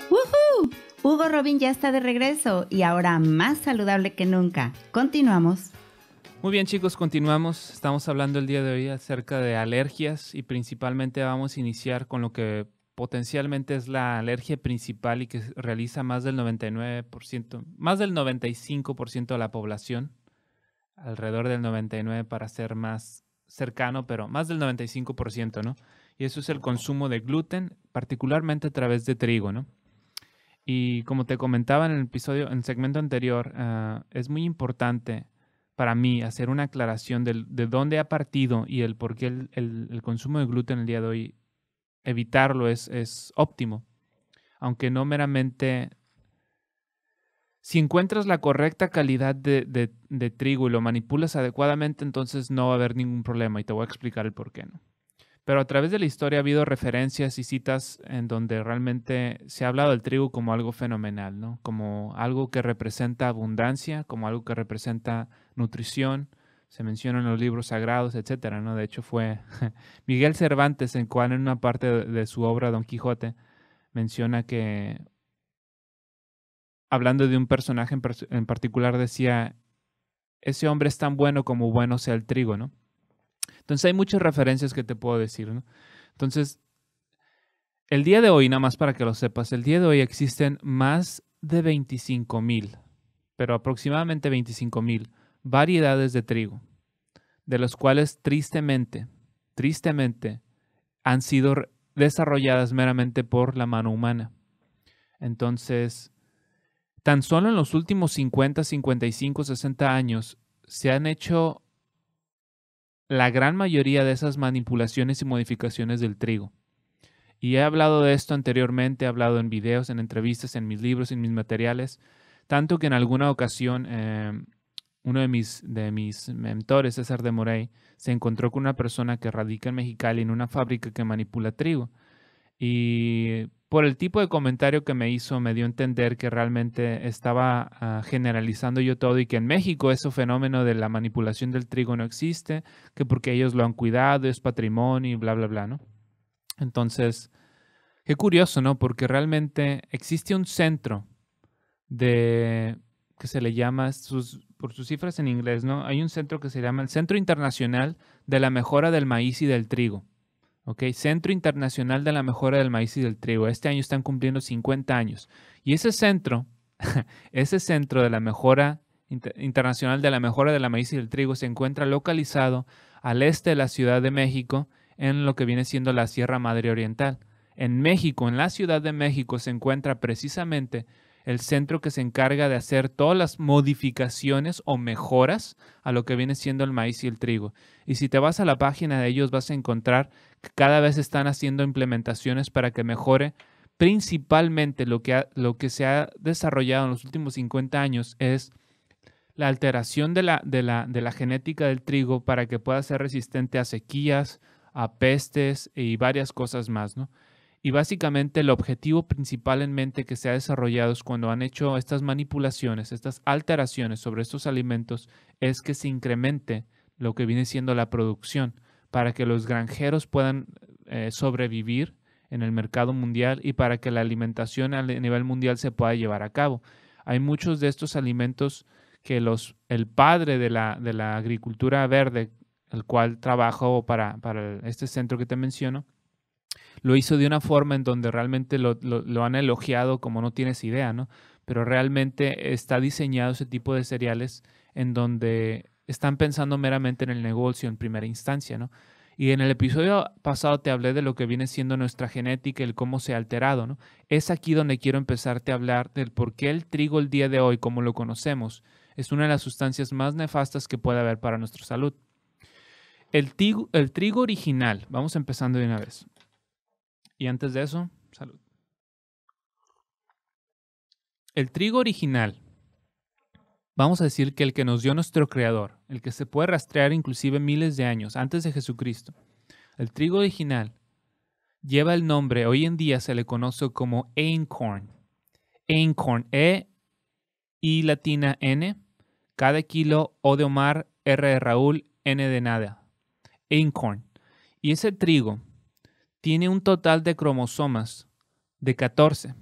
¡Woohoo! Hugo Robin ya está de regreso y ahora más saludable que nunca. Continuamos. Muy bien, chicos, continuamos. Estamos hablando el día de hoy acerca de alergias y principalmente vamos a iniciar con lo que potencialmente es la alergia principal y que realiza más del 99%, más del 95% de la población, alrededor del 99% para ser más cercano, pero más del 95%, ¿no? Y eso es el consumo de gluten, particularmente a través de trigo, ¿no? Y como te comentaba en el episodio, en el segmento anterior, es muy importante para mí hacer una aclaración de dónde ha partido y el por qué el consumo de gluten el día de hoy, evitarlo es óptimo. Aunque no meramente, si encuentras la correcta calidad de trigo y lo manipulas adecuadamente, entonces no va a haber ningún problema y te voy a explicar el por qué, ¿no? Pero a través de la historia ha habido referencias y citas en donde realmente se ha hablado del trigo como algo fenomenal, ¿no? Como algo que representa abundancia, como algo que representa nutrición. Se menciona en los libros sagrados, etcétera, ¿no? De hecho, fue Miguel Cervantes, en cual en una parte de su obra Don Quijote menciona que, hablando de un personaje en particular, decía: ese hombre es tan bueno como bueno sea el trigo, ¿no? Entonces hay muchas referencias que te puedo decir, ¿no? Entonces, el día de hoy, nada más para que lo sepas, el día de hoy existen más de 25,000, pero aproximadamente 25,000 variedades de trigo, de los cuales tristemente, han sido desarrolladas meramente por la mano humana. Entonces, tan solo en los últimos 50, 55, 60 años se han hecho la gran mayoría de esas manipulaciones y modificaciones del trigo. Y he hablado de esto anteriormente, he hablado en videos, en entrevistas, en mis libros, en mis materiales, tanto que en alguna ocasión uno de mis mentores, César de Morey, se encontró con una persona que radica en Mexicali en una fábrica que manipula trigo. Y por el tipo de comentario que me hizo, me dio a entender que realmente estaba generalizando yo todo y que en México ese fenómeno de la manipulación del trigo no existe, que porque ellos lo han cuidado, es patrimonio y bla, bla, bla, ¿no? Entonces, qué curioso, ¿no? Porque realmente existe un centro que se le llama, por sus cifras en inglés, ¿no? Hay un centro que se llama el Centro Internacional de la Mejora del Maíz y del Trigo. ¿Ok? Centro Internacional de la Mejora del Maíz y del Trigo. Este año están cumpliendo 50 años. Y ese centro, ese centro de la mejora internacional de la mejora del maíz y del trigo se encuentra localizado al este de la Ciudad de México, en lo que viene siendo la Sierra Madre Oriental. En México, en la Ciudad de México, se encuentra precisamente el centro que se encarga de hacer todas las modificaciones o mejoras a lo que viene siendo el maíz y el trigo. Y si te vas a la página de ellos, vas a encontrar que cada vez están haciendo implementaciones para que mejore. Principalmente lo que se ha desarrollado en los últimos 50 años es la alteración de la genética del trigo para que pueda ser resistente a sequías, a pestes y varias cosas más, ¿no? Y básicamente el objetivo principal en mente que se ha desarrollado es cuando han hecho estas manipulaciones, estas alteraciones sobre estos alimentos, es que se incremente lo que viene siendo la producción para que los granjeros puedan sobrevivir en el mercado mundial y para que la alimentación a nivel mundial se pueda llevar a cabo. Hay muchos de estos alimentos que el padre de la agricultura verde, el cual trabajó para este centro que te menciono, lo hizo de una forma en donde realmente lo han elogiado como no tienes idea, ¿no? Pero realmente está diseñado ese tipo de cereales en donde están pensando meramente en el negocio en primera instancia, ¿no? Y en el episodio pasado te hablé de lo que viene siendo nuestra genética, el cómo se ha alterado, ¿no? Es aquí donde quiero empezarte a hablar del por qué el trigo el día de hoy, como lo conocemos, es una de las sustancias más nefastas que puede haber para nuestra salud. El trigo original, vamos empezando de una vez. Y antes de eso, salud. El trigo original, vamos a decir que el que nos dio nuestro creador, el que se puede rastrear inclusive miles de años antes de Jesucristo, el trigo original lleva el nombre, hoy en día se le conoce como einkorn. Einkorn, I latina N, cada kilo, O de Omar, R de Raúl, N de nada. Einkorn. Y ese trigo tiene un total de cromosomas de 14.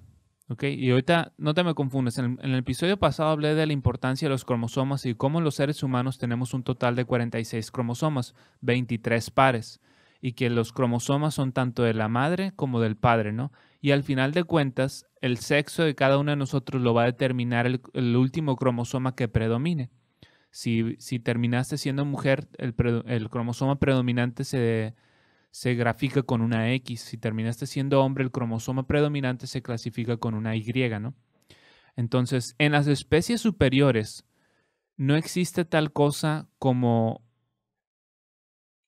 ¿Ok? Y ahorita no te me confundes. En el episodio pasado hablé de la importancia de los cromosomas y cómo los seres humanos tenemos un total de 46 cromosomas, 23 pares, y que los cromosomas son tanto de la madre como del padre, ¿no? Y al final de cuentas, el sexo de cada uno de nosotros lo va a determinar el último cromosoma que predomine. Si terminaste siendo mujer, el cromosoma predominante se grafica con una X. Si terminaste siendo hombre, el cromosoma predominante se clasifica con una Y, ¿no? Entonces, en las especies superiores no existe tal cosa como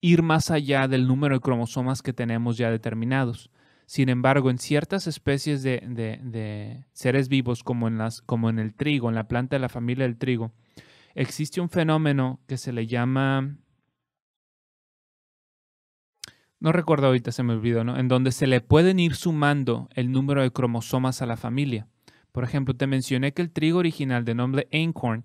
ir más allá del número de cromosomas que tenemos ya determinados. Sin embargo, en ciertas especies de seres vivos, como en el trigo, en la planta de la familia del trigo, existe un fenómeno que se le llama, no recuerdo ahorita, se me olvidó, ¿no? En donde se le pueden ir sumando el número de cromosomas a la familia. Por ejemplo, te mencioné que el trigo original de nombre Einkorn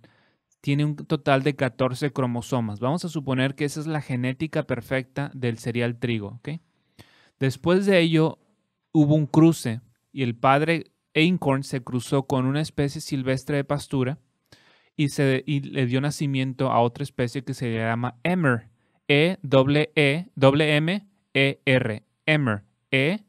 tiene un total de 14 cromosomas. Vamos a suponer que esa es la genética perfecta del cereal trigo, ¿ok? Después de ello, hubo un cruce y el padre Einkorn se cruzó con una especie silvestre de pastura y le dio nacimiento a otra especie que se llama Emmer. E-M-M-E-R. Emmer. E-M-M-E-R.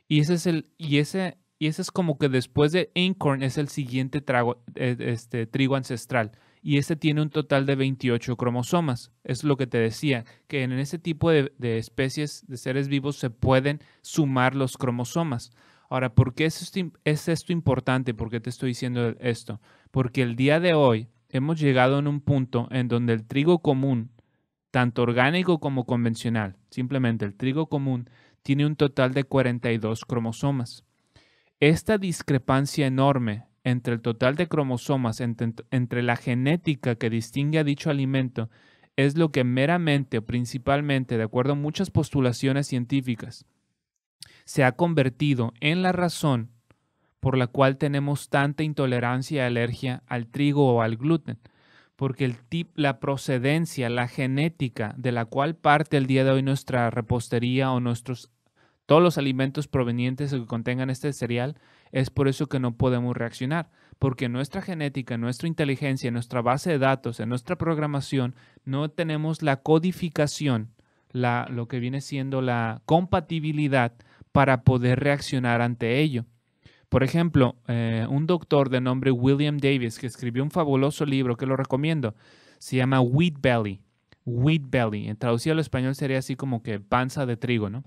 Y ese es como que después de Einkorn es el siguiente trigo ancestral. Y este tiene un total de 28 cromosomas. Es lo que te decía, que en ese tipo de especies de seres vivos se pueden sumar los cromosomas. Ahora, ¿por qué es esto importante? ¿Por qué te estoy diciendo esto? Porque el día de hoy hemos llegado en un punto en donde el trigo común, tanto orgánico como convencional, simplemente el trigo común, tiene un total de 42 cromosomas. Esta discrepancia enorme entre el total de cromosomas, entre la genética que distingue a dicho alimento, es lo que meramente o principalmente, de acuerdo a muchas postulaciones científicas, se ha convertido en la razón por la cual tenemos tanta intolerancia y alergia al trigo o al gluten, porque la procedencia, la genética de la cual parte el día de hoy nuestra repostería o todos los alimentos provenientes que contengan este cereal, es por eso que no podemos reaccionar, porque nuestra genética, nuestra inteligencia, nuestra base de datos, en nuestra programación, no tenemos la codificación, lo que viene siendo la compatibilidad para poder reaccionar ante ello. Por ejemplo, un doctor de nombre William Davis, que escribió un fabuloso libro que lo recomiendo, se llama Wheat Belly. Wheat Belly, en traducido al español sería así como que panza de trigo, ¿no?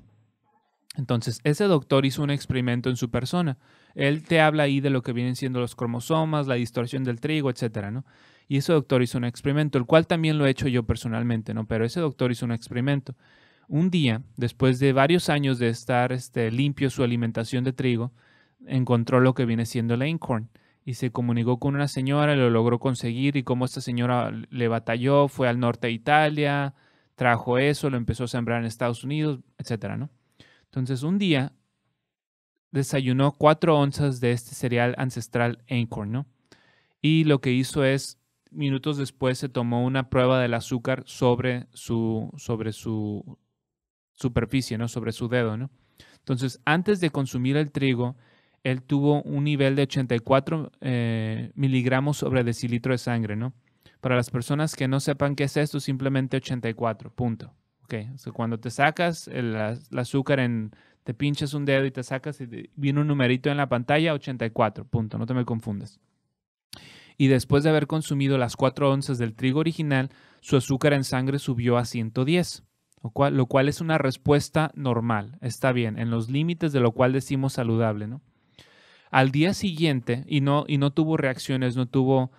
Entonces, ese doctor hizo un experimento en su persona. Él te habla ahí de lo que vienen siendo los cromosomas, la distorsión del trigo, etcétera, ¿no? Y ese doctor hizo un experimento, el cual también lo he hecho yo personalmente, ¿no? Pero ese doctor hizo un experimento. Un día, después de varios años de estar limpio su alimentación de trigo, encontró lo que viene siendo el Einkorn y se comunicó con una señora, lo logró conseguir y como esta señora le batalló, fue al norte de Italia, trajo eso, lo empezó a sembrar en Estados Unidos, etcétera, ¿no? Entonces un día desayunó 4 onzas de este cereal ancestral Einkorn, ¿no? Y lo que hizo es, minutos después se tomó una prueba del azúcar sobre su superficie, ¿no? Sobre su dedo, ¿no? Entonces, antes de consumir el trigo, él tuvo un nivel de 84 miligramos sobre decilitro de sangre, ¿no? Para las personas que no sepan qué es esto, simplemente 84, punto. Okay. O sea, cuando te sacas el azúcar, te pinchas un dedo y te sacas, y viene un numerito en la pantalla, 84, punto, no te me confundas. Y después de haber consumido las 4 onzas del trigo original, su azúcar en sangre subió a 110. Lo cual es una respuesta normal, está bien, en los límites de lo cual decimos saludable, ¿no? Al día siguiente, y no tuvo reacciones, no tuvo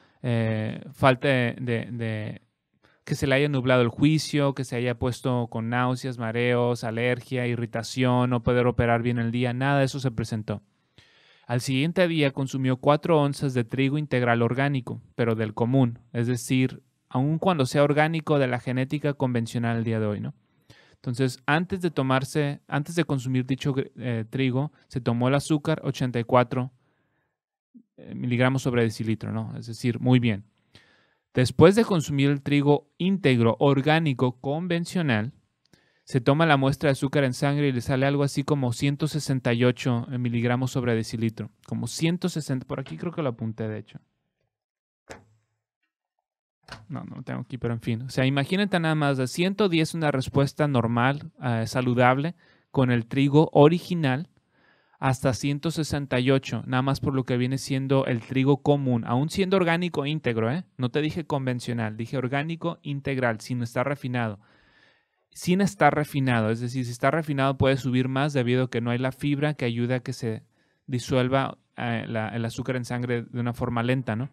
falta de que se le haya nublado el juicio, que se haya puesto con náuseas, mareos, alergia, irritación, no poder operar bien el día, nada de eso se presentó. Al siguiente día consumió 4 onzas de trigo integral orgánico, pero del común, es decir, aun cuando sea orgánico de la genética convencional el día de hoy, ¿no? Entonces, antes de consumir dicho trigo, se tomó el azúcar 84 miligramos sobre decilitro, ¿no? Es decir, muy bien. Después de consumir el trigo íntegro, orgánico, convencional, Se toma la muestra de azúcar en sangre y le sale algo así como 168 miligramos sobre decilitro. Como 160, por aquí creo que lo apunté de hecho. No lo tengo aquí, pero en fin. O sea, imagínate nada más, de 110 una respuesta normal, saludable, con el trigo original, hasta 168, nada más por lo que viene siendo el trigo común, aún siendo orgánico íntegro, ¿eh? No te dije convencional, dije orgánico integral, sin estar refinado. Sin estar refinado, es decir, si está refinado puede subir más debido a que no hay la fibra que ayuda a que se disuelva el azúcar en sangre de una forma lenta, ¿no?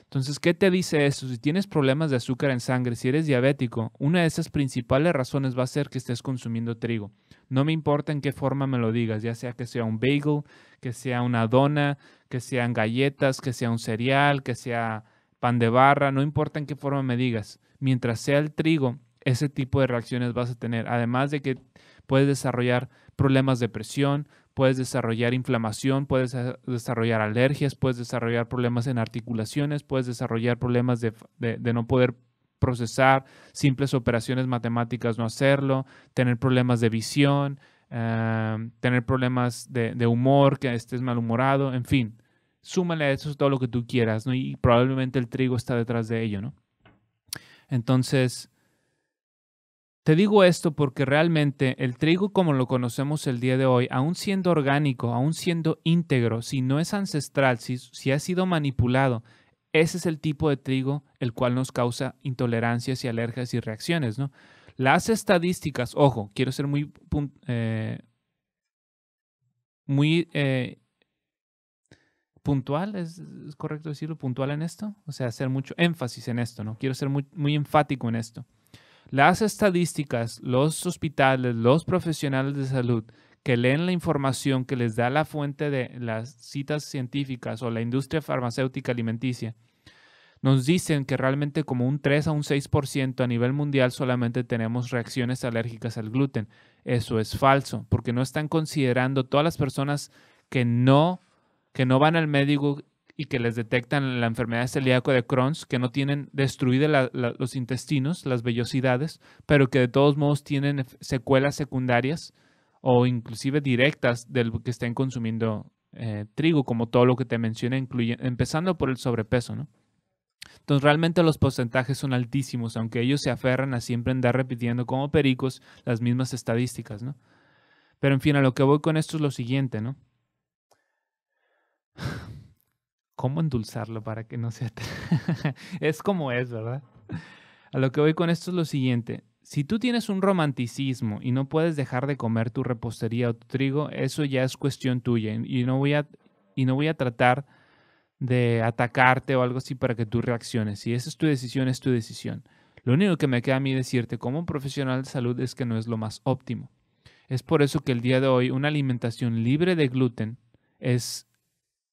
Entonces, ¿qué te dice eso? Si tienes problemas de azúcar en sangre, si eres diabético, una de esas principales razones va a ser que estés consumiendo trigo. No me importa en qué forma me lo digas, ya sea que sea un bagel, que sea una dona, que sean galletas, que sea un cereal, que sea pan de barra, no importa en qué forma me digas. Mientras sea el trigo, ese tipo de reacciones vas a tener. Además de que puedes desarrollar problemas de presión, puedes desarrollar inflamación, puedes desarrollar alergias, puedes desarrollar problemas en articulaciones, puedes desarrollar problemas de no poder procesar simples operaciones matemáticas, no hacerlo, tener problemas de visión, tener problemas de humor, que estés malhumorado, en fin. Súmale a eso todo lo que tú quieras, ¿no? Y probablemente el trigo está detrás de ello, ¿no? Entonces, te digo esto porque realmente el trigo como lo conocemos el día de hoy, aún siendo orgánico, aún siendo íntegro, si no es ancestral, si ha sido manipulado, ese es el tipo de trigo el cual nos causa intolerancias y alergias y reacciones, ¿no? Las estadísticas, ojo, quiero ser muy puntual, ¿es correcto decirlo? Puntual en esto, o sea, hacer mucho énfasis en esto, ¿no? Quiero ser muy enfático en esto. Las estadísticas, los hospitales, los profesionales de salud que leen la información que les da la fuente de las citas científicas o la industria farmacéutica alimenticia, nos dicen que realmente como un 3 a un 6% a nivel mundial solamente tenemos reacciones alérgicas al gluten. Eso es falso, porque no están considerando todas las personas que no van al médico y que les detectan la enfermedad celíaca de Crohn, que no tienen destruidos los intestinos, las vellosidades, pero que de todos modos tienen secuelas secundarias o inclusive directas del que estén consumiendo trigo, como todo lo que te mencioné, empezando por el sobrepeso, ¿no? Entonces realmente los porcentajes son altísimos, aunque ellos se aferran a siempre andar repitiendo como pericos las mismas estadísticas, ¿no? Pero en fin, a lo que voy con esto es lo siguiente, ¿no? ¿Cómo endulzarlo para que no sea... Es como es, ¿verdad? A lo que voy con esto es lo siguiente. Si tú tienes un romanticismo y no puedes dejar de comer tu repostería o tu trigo, eso ya es cuestión tuya. Y no voy a tratar de atacarte o algo así para que tú reacciones. Si esa es tu decisión, es tu decisión. Lo único que me queda a mí decirte como un profesional de salud es que no es lo más óptimo. Es por eso que el día de hoy una alimentación libre de gluten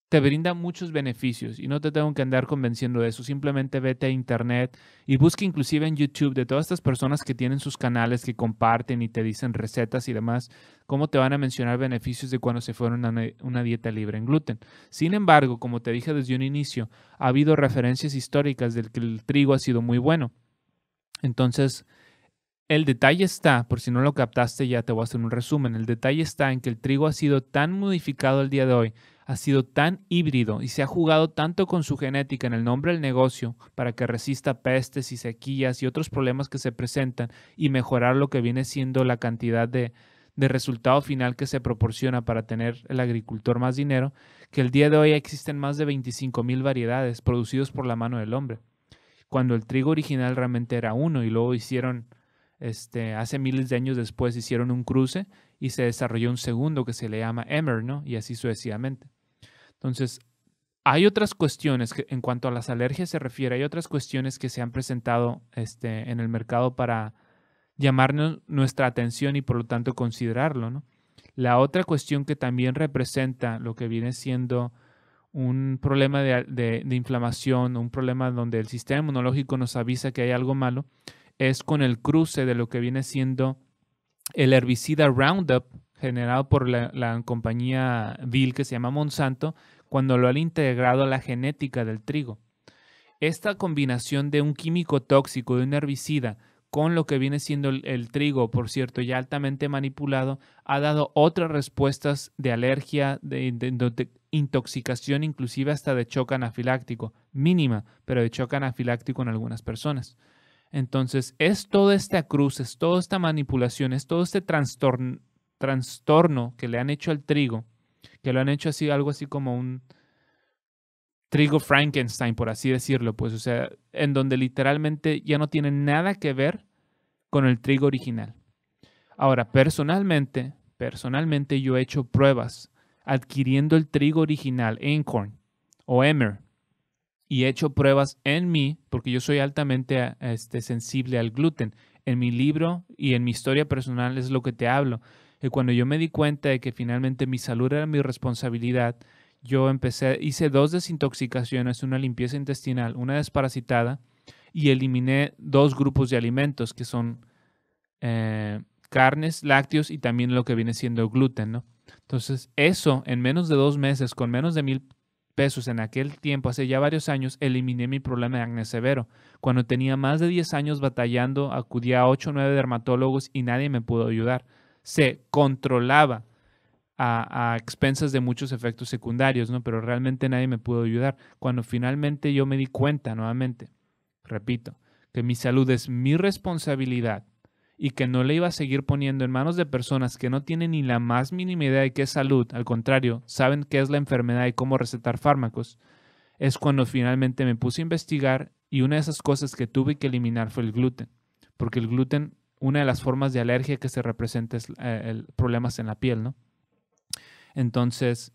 te brinda muchos beneficios y no te tengo que andar convenciendo de eso. Simplemente vete a internet y busca inclusive en YouTube de todas estas personas que tienen sus canales, que comparten y te dicen recetas y demás, cómo te van a mencionar beneficios de cuando se fueron a una dieta libre en gluten. Sin embargo, como te dije desde un inicio, ha habido referencias históricas del que el trigo ha sido muy bueno. Entonces, el detalle está, por si no lo captaste ya te voy a hacer un resumen, el detalle está en que el trigo ha sido tan modificado el día de hoy, ha sido tan híbrido y se ha jugado tanto con su genética en el nombre del negocio para que resista pestes y sequías y otros problemas que se presentan y mejorar lo que viene siendo la cantidad de resultado final que se proporciona para tener el agricultor más dinero, que el día de hoy existen más de 25,000 variedades producidos por la mano del hombre, cuando el trigo original realmente era uno y luego hicieron... hace miles de años después hicieron un cruce y se desarrolló un segundo que se le llama Emmer, ¿no? Y así sucesivamente. Entonces, hay otras cuestiones que, en cuanto a las alergias se refiere, hay otras cuestiones que se han presentado en el mercado para llamarnos nuestra atención y por lo tanto considerarlo, ¿no? La otra cuestión que también representa lo que viene siendo un problema de inflamación, un problema donde el sistema inmunológico nos avisa que hay algo malo, es con el cruce de lo que viene siendo el herbicida Roundup, generado por la compañía vil que se llama Monsanto, cuando lo han integrado a la genética del trigo. Esta combinación de un químico tóxico, de un herbicida, con lo que viene siendo el trigo, por cierto, ya altamente manipulado, ha dado otras respuestas de alergia, de intoxicación, inclusive hasta de shock anafiláctico, mínima, pero de shock anafiláctico en algunas personas. Entonces, es toda esta cruz, es toda esta manipulación, es todo este trastorno que le han hecho al trigo, que lo han hecho así, algo así como un trigo Frankenstein, por así decirlo, pues, o sea, en donde literalmente ya no tiene nada que ver con el trigo original. Ahora, personalmente yo he hecho pruebas adquiriendo el trigo original, Einkorn o Emmer, y he hecho pruebas en mí, porque yo soy altamente sensible al gluten. En mi libro y en mi historia personal es lo que te hablo. Y cuando yo me di cuenta de que finalmente mi salud era mi responsabilidad, yo hice 2 desintoxicaciones, una limpieza intestinal, una desparasitada, y eliminé 2 grupos de alimentos que son carnes, lácteos y también lo que viene siendo gluten, ¿no? Entonces, eso en menos de 2 meses, con menos de $1,000 en aquel tiempo, hace ya varios años, eliminé mi problema de acné severo. Cuando tenía más de 10 años batallando, acudí a 8 o 9 dermatólogos y nadie me pudo ayudar. Se controlaba a expensas de muchos efectos secundarios, ¿no? Pero realmente nadie me pudo ayudar. Cuando finalmente yo me di cuenta, nuevamente, repito, que mi salud es mi responsabilidad y que no le iba a seguir poniendo en manos de personas que no tienen ni la más mínima idea de qué es salud, al contrario, saben qué es la enfermedad y cómo recetar fármacos, es cuando finalmente me puse a investigar y una de esas cosas que tuve que eliminar fue el gluten, porque el gluten, una de las formas de alergia que se representa es problemas en la piel, ¿no? Entonces,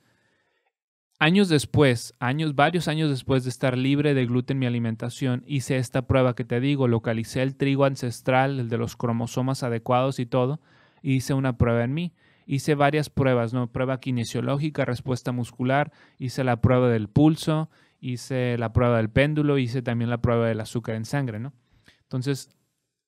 varios años después de estar libre de gluten en mi alimentación, hice esta prueba que te digo, localicé el trigo ancestral, el de los cromosomas adecuados y todo, y hice una prueba en mí. Hice varias pruebas, ¿no? Prueba kinesiológica, respuesta muscular, hice la prueba del pulso, hice la prueba del péndulo, hice también la prueba del azúcar en sangre, ¿no? Entonces,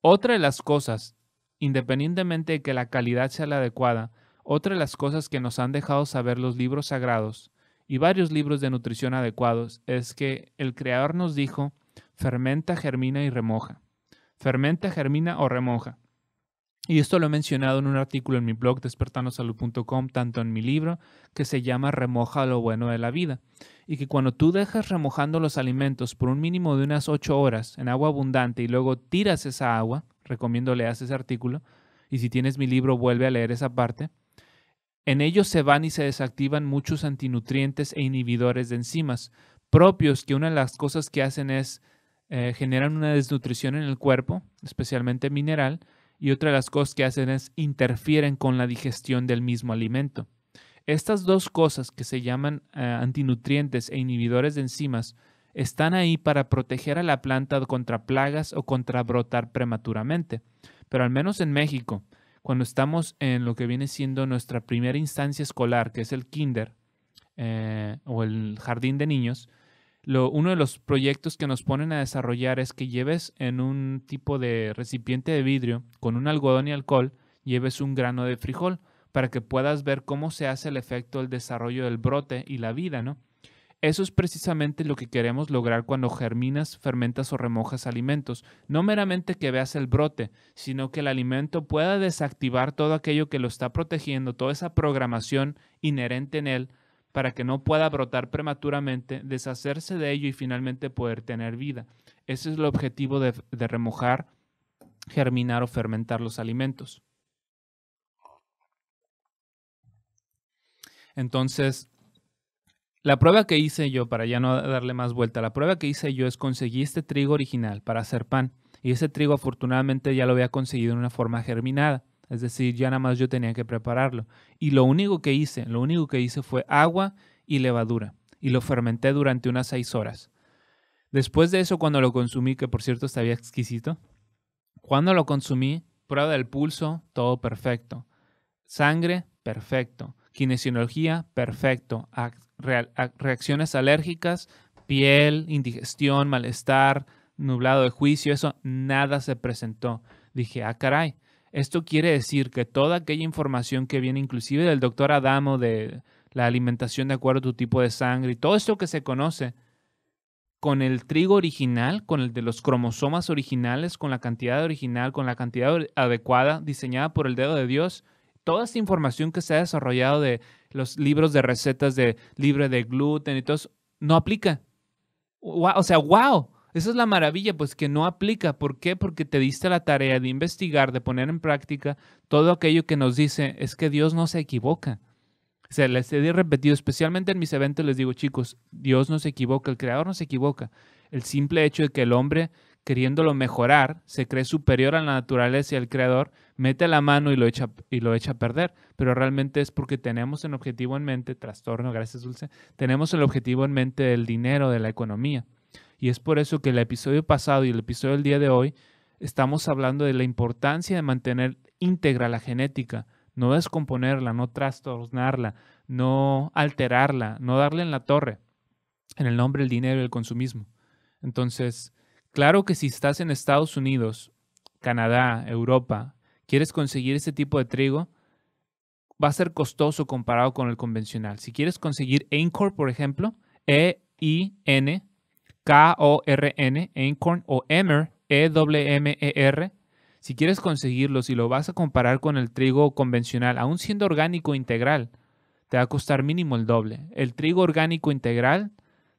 otra de las cosas, independientemente de que la calidad sea la adecuada, otra de las cosas que nos han dejado saber los libros sagrados y varios libros de nutrición adecuados es que el Creador nos dijo, fermenta, germina y remoja. Fermenta, germina o remoja. Y esto lo he mencionado en un artículo en mi blog despertandosalud.com, tanto en mi libro que se llama Remoja lo bueno de la vida. Y que cuando tú dejas remojando los alimentos por un mínimo de unas 8 horas en agua abundante y luego tiras esa agua, recomiendo leas ese artículo, y si tienes mi libro vuelve a leer esa parte, en ellos se van y se desactivan muchos antinutrientes e inhibidores de enzimas propios que una de las cosas que hacen es generan una desnutrición en el cuerpo, especialmente mineral, y otra de las cosas que hacen es interfieren con la digestión del mismo alimento. Estas 2 cosas que se llaman antinutrientes e inhibidores de enzimas están ahí para proteger a la planta contra plagas o contra brotar prematuramente. Pero al menos en México, cuando estamos en lo que viene siendo nuestra primera instancia escolar, que es el kinder o el jardín de niños, uno de los proyectos que nos ponen a desarrollar es que lleves en un tipo de recipiente de vidrio con un algodón y alcohol, lleves un grano de frijol para que puedas ver cómo se hace el efecto del desarrollo del brote y la vida, ¿no? Eso es precisamente lo que queremos lograr cuando germinas, fermentas o remojas alimentos. No meramente que veas el brote, sino que el alimento pueda desactivar todo aquello que lo está protegiendo, toda esa programación inherente en él, para que no pueda brotar prematuramente, deshacerse de ello y finalmente poder tener vida. Ese es el objetivo de remojar, germinar o fermentar los alimentos. Entonces, la prueba que hice yo, para ya no darle más vuelta, la prueba que hice yo es conseguir este trigo original para hacer pan. Y ese trigo afortunadamente ya lo había conseguido en una forma germinada. Es decir, ya nada más yo tenía que prepararlo. Y lo único que hice fue agua y levadura. Y lo fermenté durante unas 6 horas. Después de eso, cuando lo consumí, que por cierto estaba exquisito, cuando lo consumí, prueba del pulso, todo perfecto. Sangre, perfecto. Kinesiología, perfecto. Reacciones alérgicas, piel, indigestión, malestar, nublado de juicio, eso nada se presentó. Dije, caray, esto quiere decir que toda aquella información que viene inclusive del doctor Adamo, de la alimentación de acuerdo a tu tipo de sangre y todo esto que se conoce, con el trigo original, con el de los cromosomas originales, con la cantidad original, con la cantidad adecuada, diseñada por el dedo de Dios. Toda esta información que se ha desarrollado de los libros de recetas de libre de gluten y todo eso, no aplica. O sea, wow, esa es la maravilla, pues que no aplica. ¿Por qué? Porque te diste la tarea de investigar, de poner en práctica todo aquello que nos dice es que Dios no se equivoca. O sea, les he repetido, especialmente en mis eventos, les digo, chicos, Dios no se equivoca, el Creador no se equivoca. El simple hecho de que el hombre, queriéndolo mejorar, se cree superior a la naturaleza y al Creador, mete la mano y lo echa a perder. Pero realmente es porque tenemos el objetivo en mente, trastorno, gracias Dulce, tenemos el objetivo en mente del dinero, de la economía. Y es por eso que el episodio pasado y el episodio del día de hoy estamos hablando de la importancia de mantener íntegra la genética, no descomponerla, no trastornarla, no alterarla, no darle en la torre, en el nombre del dinero y el consumismo. Entonces, claro que si estás en Estados Unidos, Canadá, Europa, quieres conseguir ese tipo de trigo, va a ser costoso comparado con el convencional. Si quieres conseguir Einkorn, por ejemplo, EINKORN, Einkorn, o Emmer, EWMER, si quieres conseguirlo, si lo vas a comparar con el trigo convencional, aún siendo orgánico integral, te va a costar mínimo el doble. El trigo orgánico integral,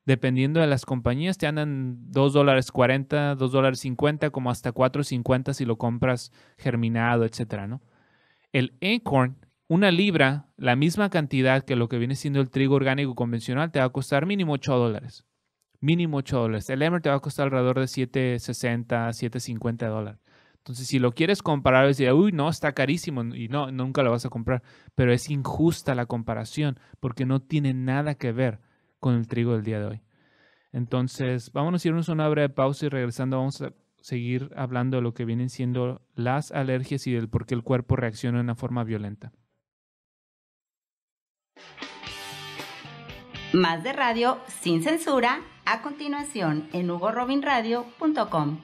dependiendo de las compañías, te andan $2.40, $2.50, como hasta $4.50 si lo compras germinado, etcétera, ¿no? El Einkorn, una libra, la misma cantidad que lo que viene siendo el trigo orgánico convencional, te va a costar mínimo $8. Mínimo $8. El Emmer te va a costar alrededor de $7.60, $7.50. Entonces, si lo quieres comparar, decir, uy, no, está carísimo, y no, nunca lo vas a comprar. Pero es injusta la comparación porque no tiene nada que ver con el trigo del día de hoy. Entonces, vámonos a irnos a una breve pausa y regresando vamos a seguir hablando de lo que vienen siendo las alergias y del por qué el cuerpo reacciona de una forma violenta. Más de radio sin censura a continuación en hugorobinradio.com.